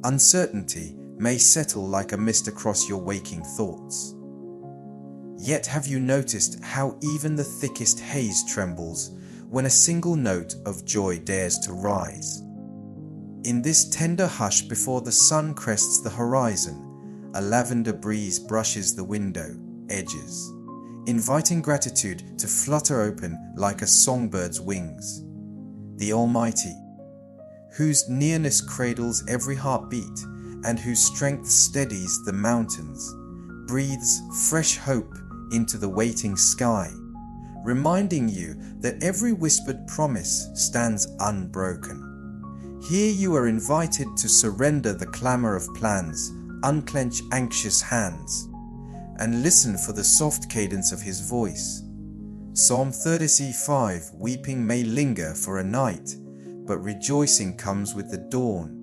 Uncertainty may settle like a mist across your waking thoughts. Yet have you noticed how even the thickest haze trembles when a single note of joy dares to rise? In this tender hush before the sun crests the horizon, a lavender breeze brushes the window edges, inviting gratitude to flutter open like a songbird's wings. The Almighty, whose nearness cradles every heartbeat and whose strength steadies the mountains, breathes fresh hope into the waiting sky, reminding you that every whispered promise stands unbroken. Here you are invited to surrender the clamor of plans, unclench anxious hands, and listen for the soft cadence of his voice. Psalm 30:5, weeping may linger for a night, but rejoicing comes with the dawn.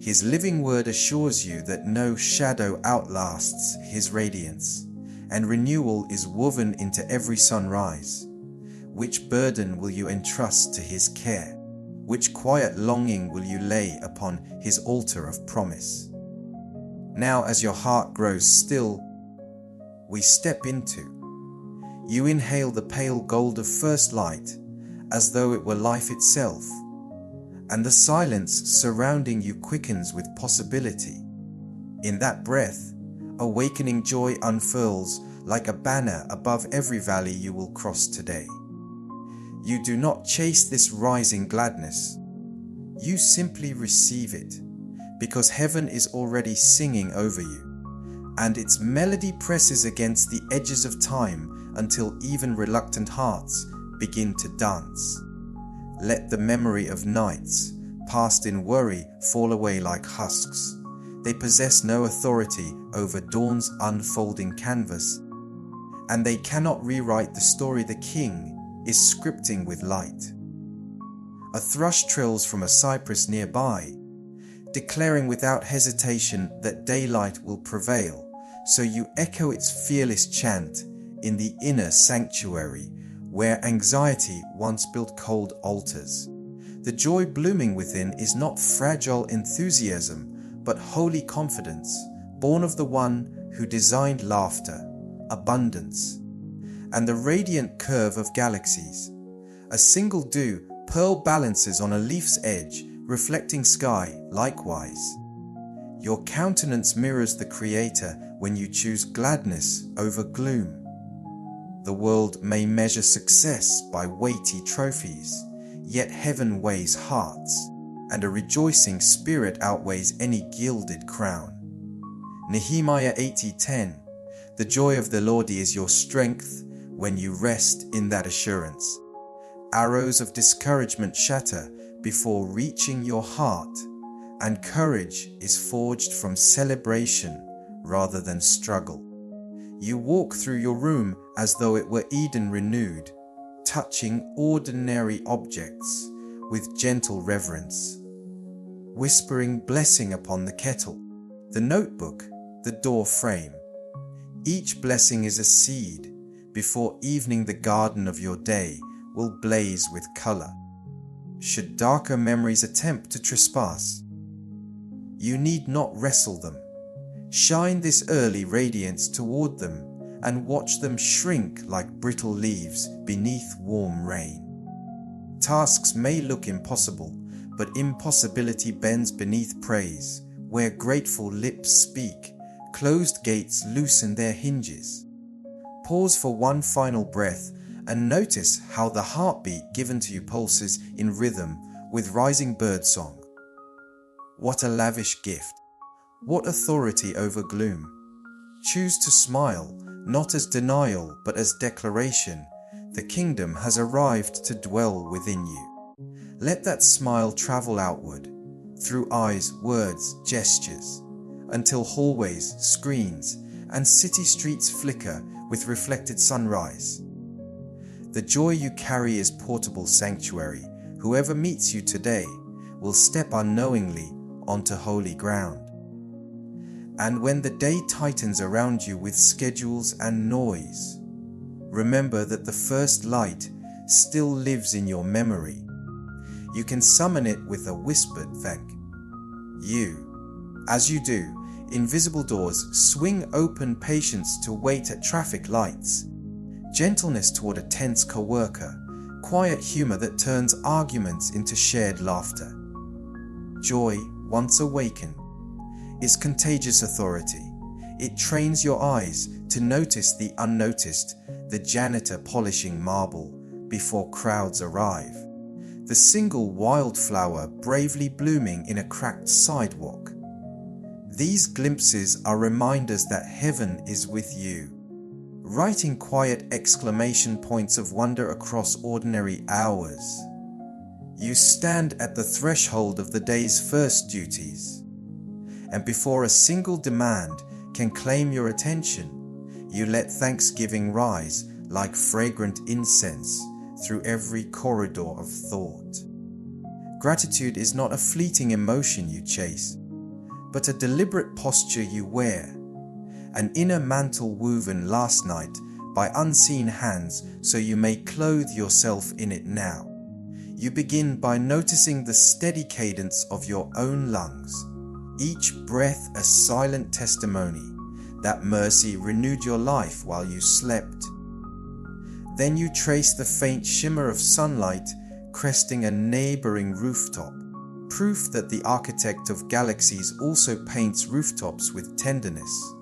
His living word assures you that no shadow outlasts his radiance, and renewal is woven into every sunrise. Which burden will you entrust to his care? Which quiet longing will you lay upon his altar of promise? Now, as your heart grows still, we step into. You inhale the pale gold of first light, as though it were life itself, and the silence surrounding you quickens with possibility. In that breath, awakening joy unfurls like a banner above every valley you will cross today. You do not chase this rising gladness. You simply receive it, because heaven is already singing over you, and its melody presses against the edges of time until even reluctant hearts begin to dance. Let the memory of nights passed in worry fall away like husks. They possess no authority over dawn's unfolding canvas, and they cannot rewrite the story the King is scripting with light. A thrush trills from a cypress nearby, declaring without hesitation that daylight will prevail, so you echo its fearless chant in the inner sanctuary where anxiety once built cold altars. The joy blooming within is not fragile enthusiasm, but holy confidence, born of the one who designed laughter, abundance, and the radiant curve of galaxies. A single dew pearl balances on a leaf's edge, reflecting sky likewise. Your countenance mirrors the Creator when you choose gladness over gloom. The world may measure success by weighty trophies, yet heaven weighs hearts, and a rejoicing spirit outweighs any gilded crown. Nehemiah 80:10. The joy of the Lord is your strength when you rest in that assurance. Arrows of discouragement shatter before reaching your heart, and courage is forged from celebration rather than struggle. You walk through your room as though it were Eden renewed, touching ordinary objects with gentle reverence, whispering blessing upon the kettle, the notebook, the door frame. Each blessing is a seed. Before evening the garden of your day will blaze with color. Should darker memories attempt to trespass, you need not wrestle them. Shine this early radiance toward them and watch them shrink like brittle leaves beneath warm rain. Tasks may look impossible, but impossibility bends beneath praise. Where grateful lips speak, closed gates loosen their hinges. Pause for one final breath and notice how the heartbeat given to you pulses in rhythm with rising birdsong. What a lavish gift! What authority over gloom! Choose to smile, not as denial but as declaration. The kingdom has arrived to dwell within you. Let that smile travel outward, through eyes, words, gestures, until hallways, screens, and city streets flicker with reflected sunrise. The joy you carry is portable sanctuary. Whoever meets you today will step unknowingly onto holy ground. And when the day tightens around you with schedules and noise, remember that the first light still lives in your memory. You can summon it with a whispered thank you. As you do, invisible doors swing open, patience to wait at traffic lights, gentleness toward a tense coworker, quiet humor that turns arguments into shared laughter. Joy, once awakened, is contagious authority. It trains your eyes to notice the unnoticed, the janitor polishing marble before crowds arrive, the single wildflower bravely blooming in a cracked sidewalk. These glimpses are reminders that heaven is with you, writing quiet exclamation points of wonder across ordinary hours. You stand at the threshold of the day's first duties, and before a single demand can claim your attention, you let thanksgiving rise like fragrant incense through every corridor of thought. Gratitude is not a fleeting emotion you chase, but a deliberate posture you wear, an inner mantle woven last night by unseen hands so you may clothe yourself in it now. You begin by noticing the steady cadence of your own lungs, each breath a silent testimony that mercy renewed your life while you slept. Then you trace the faint shimmer of sunlight cresting a neighboring rooftop, proof that the architect of galaxies also paints rooftops with tenderness.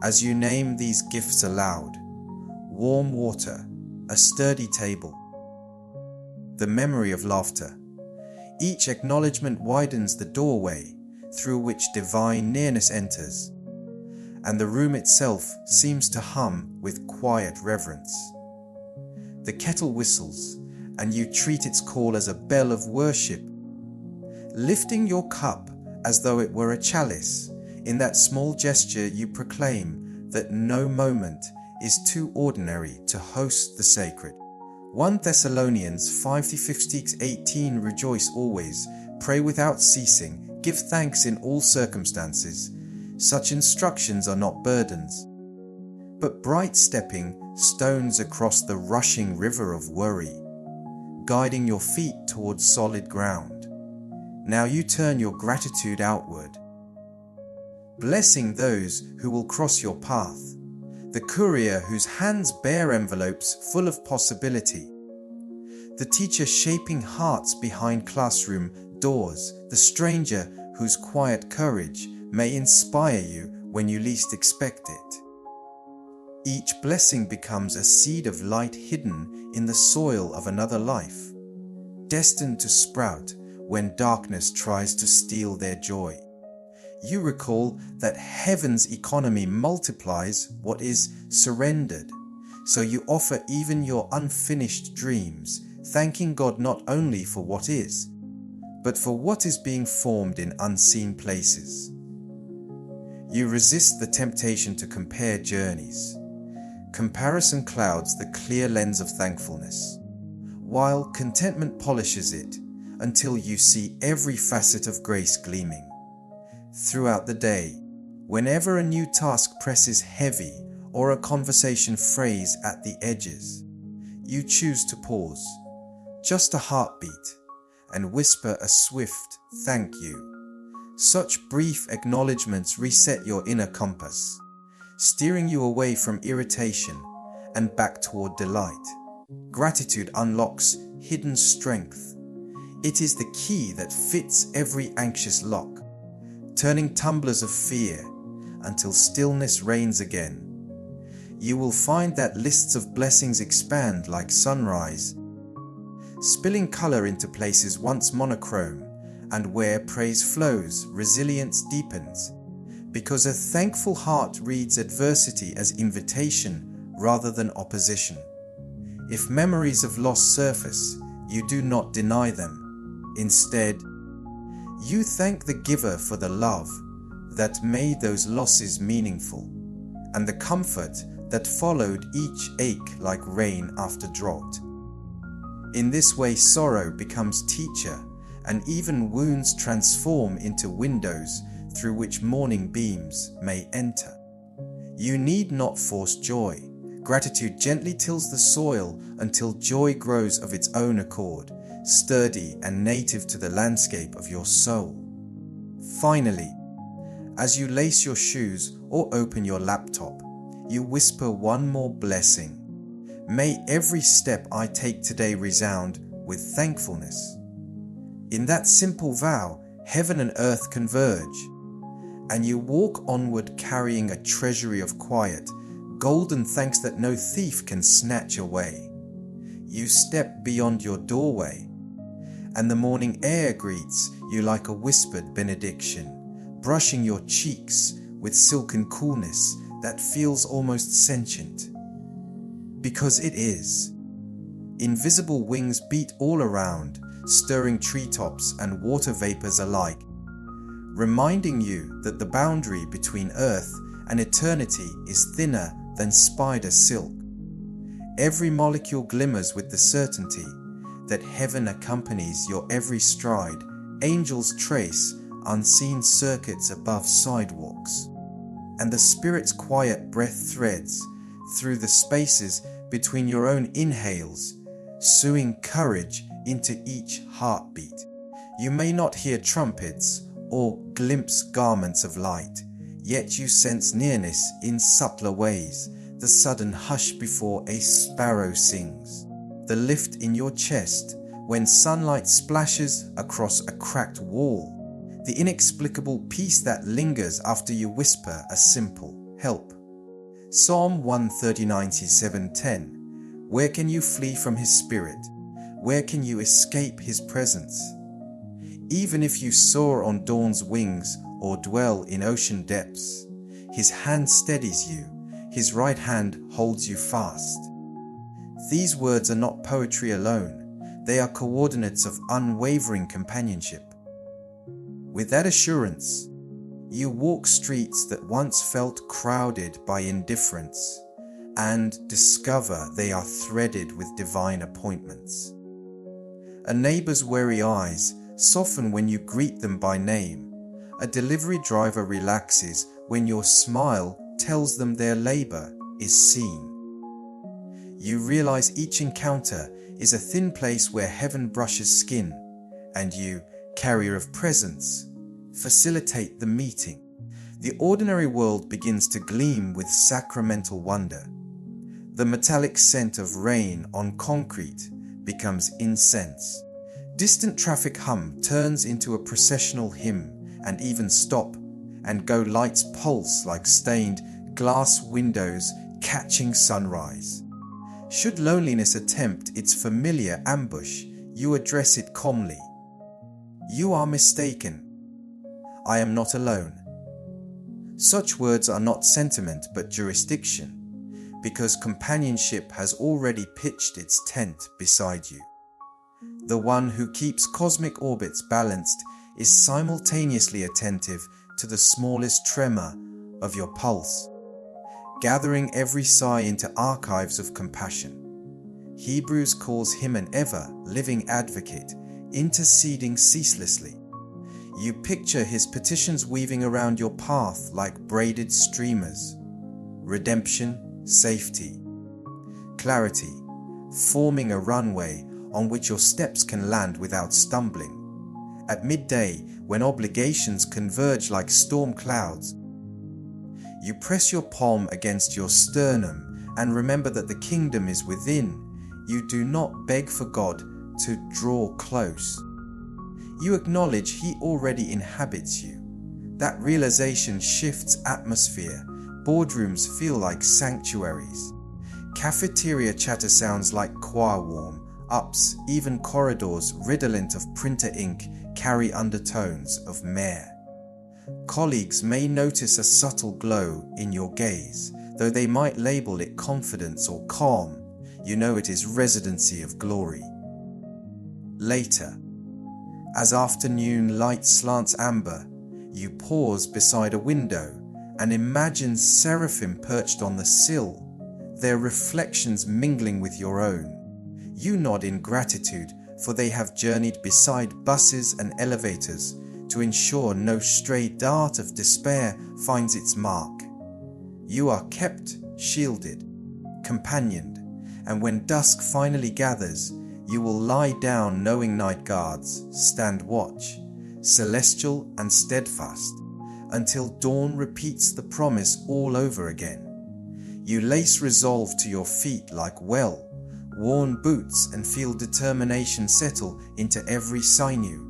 As you name these gifts aloud, warm water, a sturdy table, the memory of laughter, each acknowledgement widens the doorway through which divine nearness enters, and the room itself seems to hum with quiet reverence. The kettle whistles, and you treat its call as a bell of worship, lifting your cup as though it were a chalice. In that small gesture you proclaim that no moment is too ordinary to host the sacred. 1 Thessalonians 5:15-18 Rejoice always, pray without ceasing, give thanks in all circumstances. Such instructions are not burdens, but bright stepping stones across the rushing river of worry, guiding your feet towards solid ground. Now you turn your gratitude outward, blessing those who will cross your path, the courier whose hands bear envelopes full of possibility, the teacher shaping hearts behind classroom doors, the stranger whose quiet courage may inspire you when you least expect it. Each blessing becomes a seed of light hidden in the soil of another life, destined to sprout when darkness tries to steal their joy. You recall that heaven's economy multiplies what is surrendered, so you offer even your unfinished dreams, thanking God not only for what is, but for what is being formed in unseen places. You resist the temptation to compare journeys. Comparison clouds the clear lens of thankfulness, while contentment polishes it until you see every facet of grace gleaming. Throughout the day, whenever a new task presses heavy or a conversation frays at the edges, you choose to pause, just a heartbeat, and whisper a swift thank you. Such brief acknowledgements reset your inner compass, steering you away from irritation and back toward delight. Gratitude unlocks hidden strength. It is the key that fits every anxious lock, turning tumblers of fear until stillness reigns again. You will find that lists of blessings expand like sunrise, spilling color into places once monochrome, and where praise flows, resilience deepens, because a thankful heart reads adversity as invitation rather than opposition. If memories of loss surface, you do not deny them. Instead, you thank the giver for the love that made those losses meaningful, and the comfort that followed each ache like rain after drought. In this way, sorrow becomes teacher, and even wounds transform into windows through which morning beams may enter. You need not force joy. Gratitude gently tills the soil until joy grows of its own accord, sturdy and native to the landscape of your soul. Finally, As you lace your shoes or open your laptop, you whisper one more blessing. May every step I take today resound with thankfulness. In that simple vow, heaven and earth converge, and you walk onward carrying a treasury of quiet, golden thanks that no thief can snatch away. You step beyond your doorway, and the morning air greets you like a whispered benediction, brushing your cheeks with silken coolness that feels almost sentient. Because it is. Invisible wings beat all around, stirring treetops and water vapors alike, reminding you that the boundary between earth and eternity is thinner than spider silk. Every molecule glimmers with the certainty that heaven accompanies your every stride. Angels trace unseen circuits above sidewalks, and the Spirit's quiet breath threads through the spaces between your own inhales, sewing courage into each heartbeat. You may not hear trumpets or glimpse garments of light, yet you sense nearness in subtler ways, the sudden hush before a sparrow sings, the lift in your chest when sunlight splashes across a cracked wall, the inexplicable peace that lingers after you whisper a simple help. Psalm 139:7-10. Where can you flee from His Spirit? Where can you escape His presence? Even if you soar on dawn's wings or dwell in ocean depths, His hand steadies you, His right hand holds you fast. These words are not poetry alone, they are coordinates of unwavering companionship. With that assurance, you walk streets that once felt crowded by indifference and discover they are threaded with divine appointments. A neighbor's wary eyes soften when you greet them by name. A delivery driver relaxes when your smile tells them their labor is seen. You realize each encounter is a thin place where heaven brushes skin, and you, carrier of presence, facilitate the meeting. The ordinary world begins to gleam with sacramental wonder. The metallic scent of rain on concrete becomes incense. Distant traffic hum turns into a processional hymn, and even stop and go lights pulse like stained glass windows catching sunrise. Should loneliness attempt its familiar ambush, you address it calmly. You are mistaken. I am not alone. Such words are not sentiment but jurisdiction, because companionship has already pitched its tent beside you. The one who keeps cosmic orbits balanced is simultaneously attentive to the smallest tremor of your pulse, gathering every sigh into archives of compassion. Hebrews calls him an ever-living advocate, interceding ceaselessly. You picture his petitions weaving around your path like braided streamers. Redemption, safety, clarity, forming a runway on which your steps can land without stumbling. At midday, when obligations converge like storm clouds, you press your palm against your sternum and remember that the kingdom is within. You do not beg for God to draw close. You acknowledge He already inhabits you. That realization shifts atmosphere. Boardrooms feel like sanctuaries. Cafeteria chatter sounds like choir warm-ups. Even corridors redolent of printer ink carry undertones of myrrh. Colleagues may notice a subtle glow in your gaze, though they might label it confidence or calm. You know it is residency of glory. Later, as afternoon light slants amber, you pause beside a window and imagine seraphim perched on the sill, their reflections mingling with your own. You nod in gratitude, for they have journeyed beside buses and elevators to ensure no stray dart of despair finds its mark. You are kept shielded, companioned, and when dusk finally gathers, you will lie down knowing night guards stand watch, celestial and steadfast, until dawn repeats the promise all over again. You lace resolve to your feet like well-worn boots and feel determination settle into every sinew.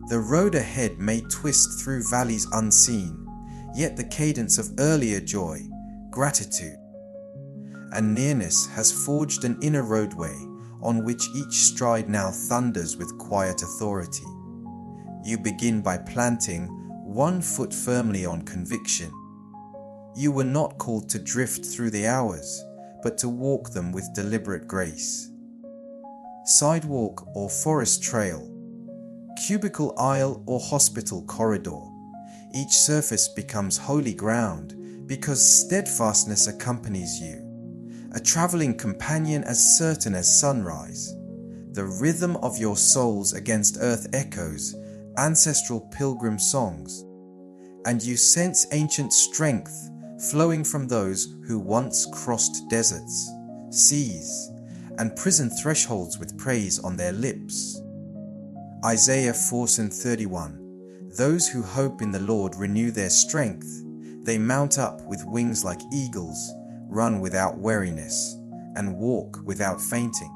The road ahead may twist through valleys unseen, yet the cadence of earlier joy, gratitude, and nearness has forged an inner roadway on which each stride now thunders with quiet authority. You begin by planting one foot firmly on conviction. You were not called to drift through the hours, but to walk them with deliberate grace. Sidewalk or forest trail, cubicle aisle or hospital corridor, each surface becomes holy ground because steadfastness accompanies you, a traveling companion as certain as sunrise. The rhythm of your souls against earth echoes ancestral pilgrim songs, and you sense ancient strength flowing from those who once crossed deserts, seas, and prison thresholds with praise on their lips. Isaiah 4:31. Those who hope in the Lord renew their strength. They mount up with wings like eagles, run without weariness, and walk without fainting.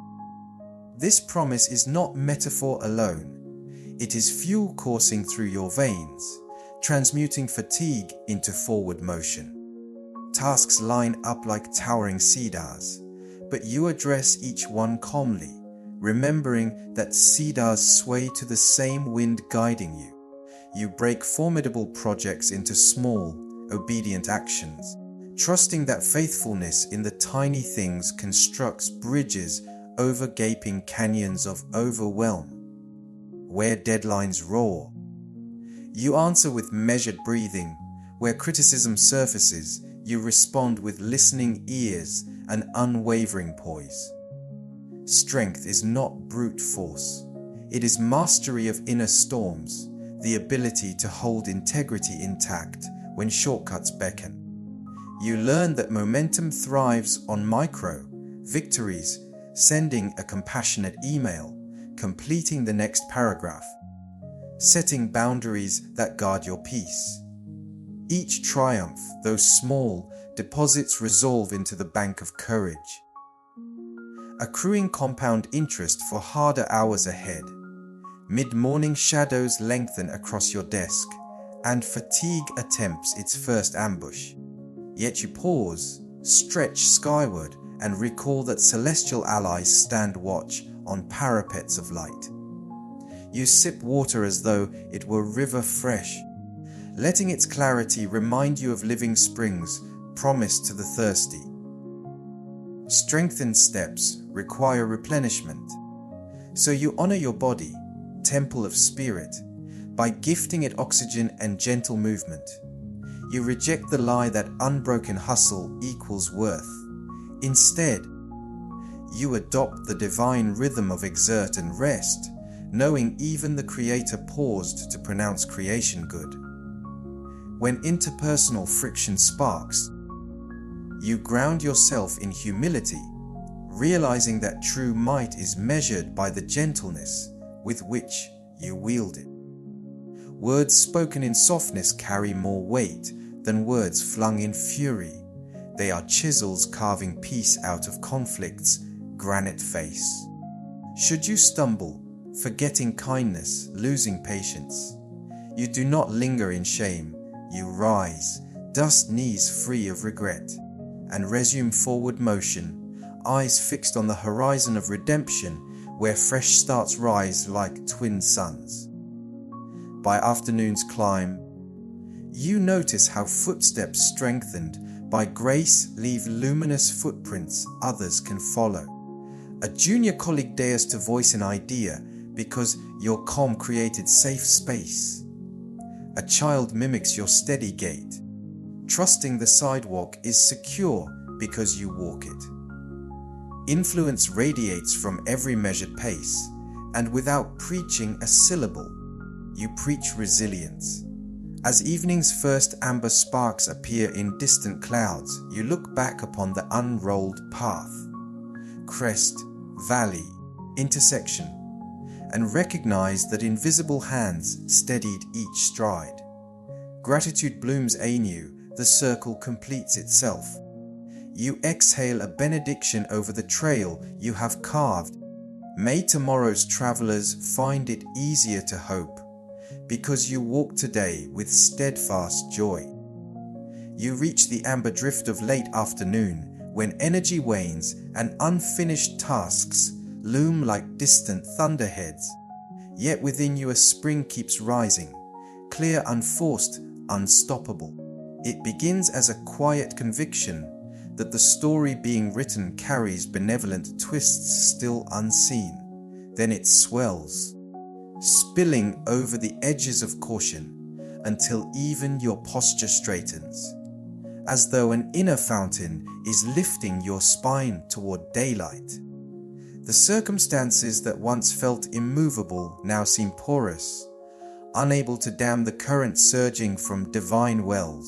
This promise is not metaphor alone. It is fuel coursing through your veins, transmuting fatigue into forward motion. Tasks line up like towering cedars, but you address each one calmly, remembering that cedars sway to the same wind guiding you. You break formidable projects into small, obedient actions, trusting that faithfulness in the tiny things constructs bridges over gaping canyons of overwhelm. Where deadlines roar, you answer with measured breathing. Where criticism surfaces, you respond with listening ears and unwavering poise. Strength is not brute force. It is mastery of inner storms, the ability to hold integrity intact when shortcuts beckon. You learn that momentum thrives on micro victories, sending a compassionate email, completing the next paragraph, setting boundaries that guard your peace. Each triumph, though small, deposits resolve into the bank of courage, accruing compound interest for harder hours ahead. Mid-morning shadows lengthen across your desk, and fatigue attempts its first ambush. Yet you pause, stretch skyward, and recall that celestial allies stand watch on parapets of light. You sip water as though it were river fresh, letting its clarity remind you of living springs promised to the thirsty. Strengthened steps require replenishment, so you honor your body, temple of spirit, by gifting it oxygen and gentle movement. You reject the lie that unbroken hustle equals worth. Instead, you adopt the divine rhythm of exert and rest, knowing even the Creator paused to pronounce creation good. When interpersonal friction sparks, you ground yourself in humility, realizing that true might is measured by the gentleness with which you wield it. Words spoken in softness carry more weight than words flung in fury. They are chisels carving peace out of conflict's granite face. Should you stumble, forgetting kindness, losing patience, you do not linger in shame. You rise, dust knees free of regret, and resume forward motion, eyes fixed on the horizon of redemption where fresh starts rise like twin suns. By afternoon's climb, you notice how footsteps strengthened by grace leave luminous footprints others can follow. A junior colleague dares to voice an idea because your calm created safe space. A child mimics your steady gait, trusting the sidewalk is secure because you walk it. Influence radiates from every measured pace, and without preaching a syllable, you preach resilience. As evening's first amber sparks appear in distant clouds, you look back upon the unrolled path, crest, valley, intersection, and recognize that invisible hands steadied each stride. Gratitude blooms anew, the circle completes itself. You exhale a benediction over the trail you have carved. May tomorrow's travelers find it easier to hope, because you walk today with steadfast joy. You reach the amber drift of late afternoon, when energy wanes and unfinished tasks loom like distant thunderheads. Yet within you a spring keeps rising, clear, unforced, unstoppable. It begins as a quiet conviction that the story being written carries benevolent twists still unseen. Then it swells, spilling over the edges of caution until even your posture straightens, as though an inner fountain is lifting your spine toward daylight. The circumstances that once felt immovable now seem porous, unable to dam the current surging from divine wells.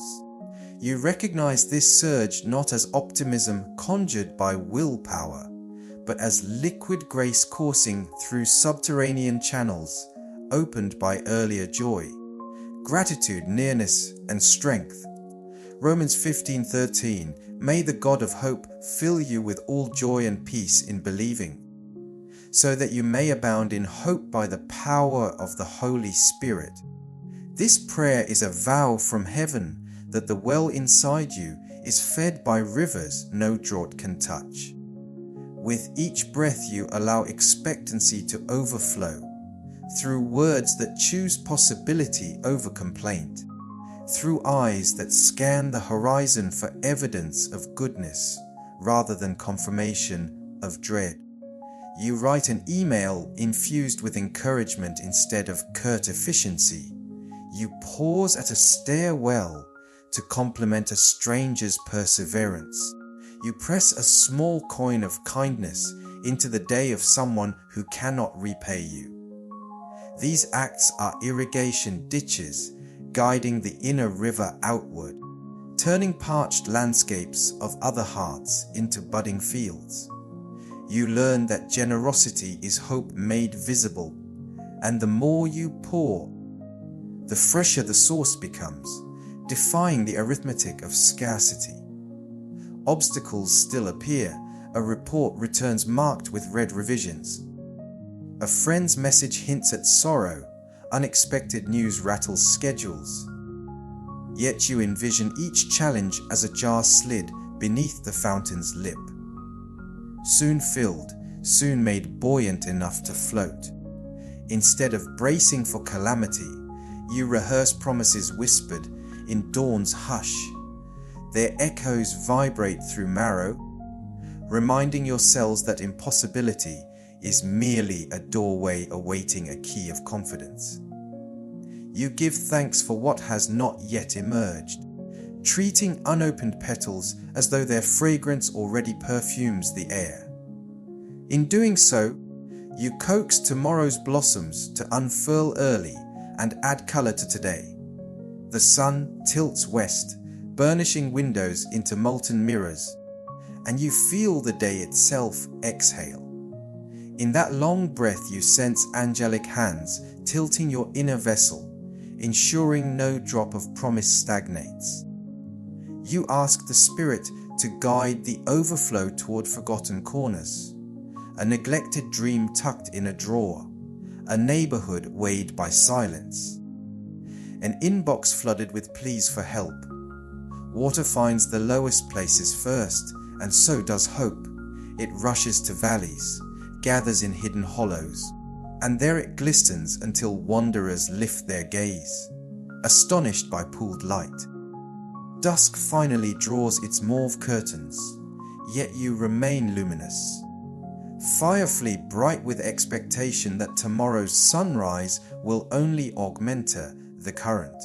You recognize this surge not as optimism conjured by willpower, but as liquid grace coursing through subterranean channels opened by earlier joy, gratitude, nearness, and strength. Romans 15:13, may the God of hope fill you with all joy and peace in believing, so that you may abound in hope by the power of the Holy Spirit. This prayer is a vow from heaven that the well inside you is fed by rivers no drought can touch. With each breath you allow expectancy to overflow, through words that choose possibility over complaint, through eyes that scan the horizon for evidence of goodness rather than confirmation of dread. You write an email infused with encouragement instead of curt efficiency. You pause at a stairwell to compliment a stranger's perseverance. You press a small coin of kindness into the day of someone who cannot repay you. These acts are irrigation ditches guiding the inner river outward, turning parched landscapes of other hearts into budding fields. You learn that generosity is hope made visible, and the more you pour, the fresher the source becomes, defying the arithmetic of scarcity. Obstacles still appear. A report returns marked with red revisions. A friend's message hints at sorrow. Unexpected news rattles schedules. Yet you envision each challenge as a jar slid beneath the fountain's lip, soon filled, soon made buoyant enough to float. Instead of bracing for calamity, you rehearse promises whispered in dawn's hush. Their echoes vibrate through marrow, reminding your cells that impossibility is merely a doorway awaiting a key of confidence. You give thanks for what has not yet emerged, treating unopened petals as though their fragrance already perfumes the air. In doing so, you coax tomorrow's blossoms to unfurl early and add color to today. The sun tilts west, burnishing windows into molten mirrors, and you feel the day itself exhale. In that long breath you sense angelic hands tilting your inner vessel, ensuring no drop of promise stagnates. You ask the Spirit to guide the overflow toward forgotten corners, a neglected dream tucked in a drawer, a neighborhood weighed by silence, an inbox flooded with pleas for help. Water finds the lowest places first, and so does hope. It rushes to valleys, gathers in hidden hollows, and there it glistens until wanderers lift their gaze, astonished by pooled light. Dusk finally draws its mauve curtains, yet you remain luminous, firefully bright with expectation that tomorrow's sunrise will only augment the current.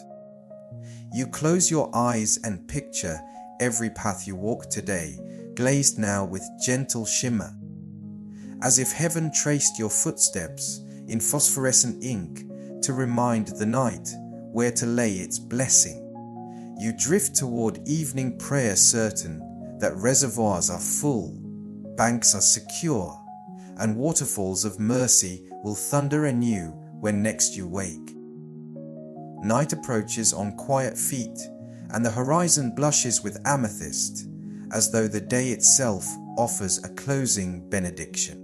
You close your eyes and picture every path you walk today, glazed now with gentle shimmer, as if heaven traced your footsteps in phosphorescent ink to remind the night where to lay its blessing. You drift toward evening prayer, certain that reservoirs are full, banks are secure, and waterfalls of mercy will thunder anew when next you wake. Night approaches on quiet feet, and the horizon blushes with amethyst, as though the day itself offers a closing benediction.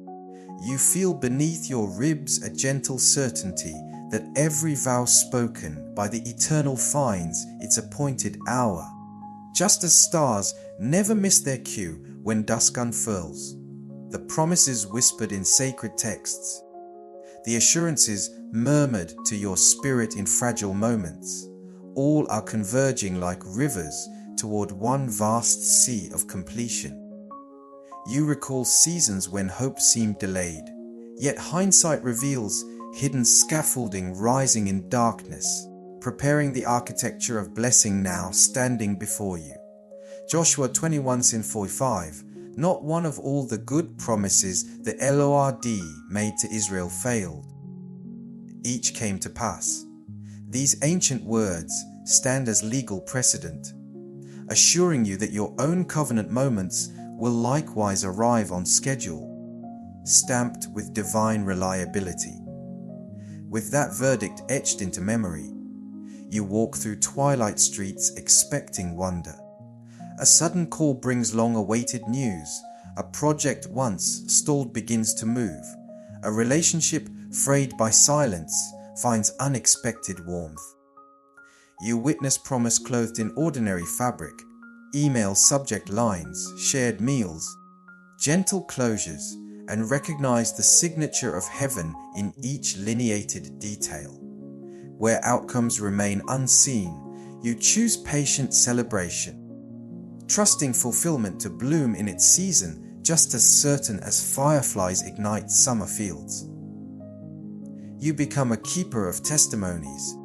You feel beneath your ribs a gentle certainty that every vow spoken by the Eternal finds its appointed hour, just as stars never miss their cue when dusk unfurls. The promises whispered in sacred texts, the assurances murmured to your spirit in fragile moments, all are converging like rivers toward one vast sea of completion. You recall seasons when hope seemed delayed, yet hindsight reveals hidden scaffolding rising in darkness, preparing the architecture of blessing now standing before you. Joshua 21:45. Not one of all the good promises the Lord made to Israel failed. Each came to pass. These ancient words stand as legal precedent, assuring you that your own covenant moments will likewise arrive on schedule, stamped with divine reliability. With that verdict etched into memory, you walk through twilight streets expecting wonder. A sudden call brings long-awaited news. A project once stalled begins to move. A relationship frayed by silence finds unexpected warmth. You witness promise clothed in ordinary fabric, email subject lines, shared meals, gentle closures, and recognize the signature of heaven in each lineated detail. Where outcomes remain unseen, you choose patient celebration, trusting fulfillment to bloom in its season just as certain as fireflies ignite summer fields. You become a keeper of testimonies,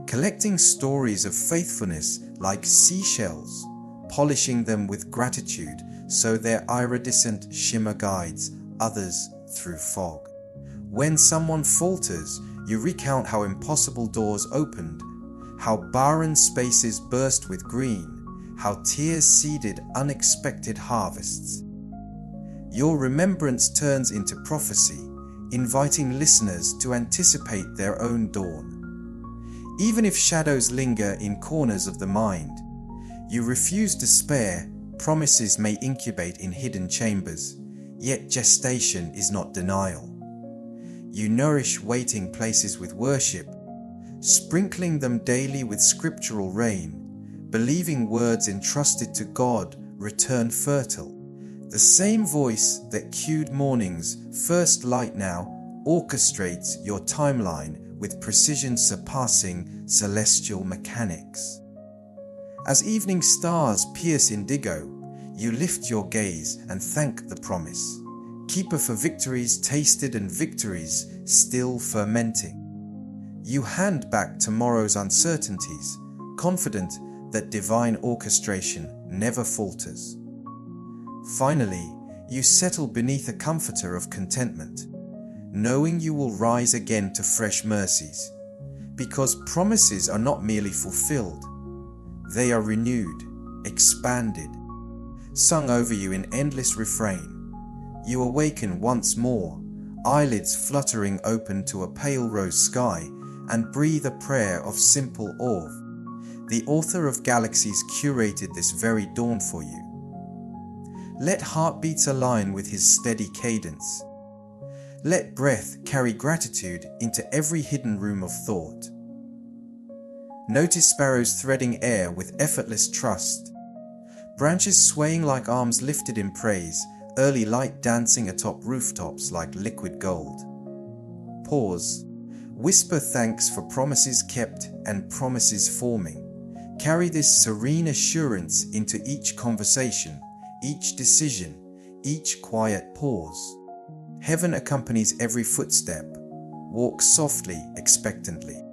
collecting stories of faithfulness like seashells, polishing them with gratitude so their iridescent shimmer guides others through fog. When someone falters, you recount how impossible doors opened, how barren spaces burst with green, how tears seeded unexpected harvests. Your remembrance turns into prophecy, inviting listeners to anticipate their own dawn. Even if shadows linger in corners of the mind, you refuse despair. Promises may incubate in hidden chambers, yet gestation is not denial. You nourish waiting places with worship, sprinkling them daily with scriptural rain, believing words entrusted to God return fertile. The same voice that cued morning's first light now orchestrates your timeline with precision surpassing celestial mechanics. As evening stars pierce indigo, you lift your gaze and thank the promise, keeper for victories tasted and victories still fermenting. You hand back tomorrow's uncertainties, confident that divine orchestration never falters. Finally, you settle beneath a comforter of contentment, knowing you will rise again to fresh mercies, because promises are not merely fulfilled, they are renewed, expanded, sung over you in endless refrain. You awaken once more, eyelids fluttering open to a pale rose sky, and breathe a prayer of simple awe. The author of galaxies curated this very dawn for you. Let heartbeats align with his steady cadence. Let breath carry gratitude into every hidden room of thought. Notice sparrows threading air with effortless trust, branches swaying like arms lifted in praise, early light dancing atop rooftops like liquid gold. Pause. Whisper thanks for promises kept and promises forming. Carry this serene assurance into each conversation, each decision, each quiet pause. Heaven accompanies every footstep. Walk softly, expectantly.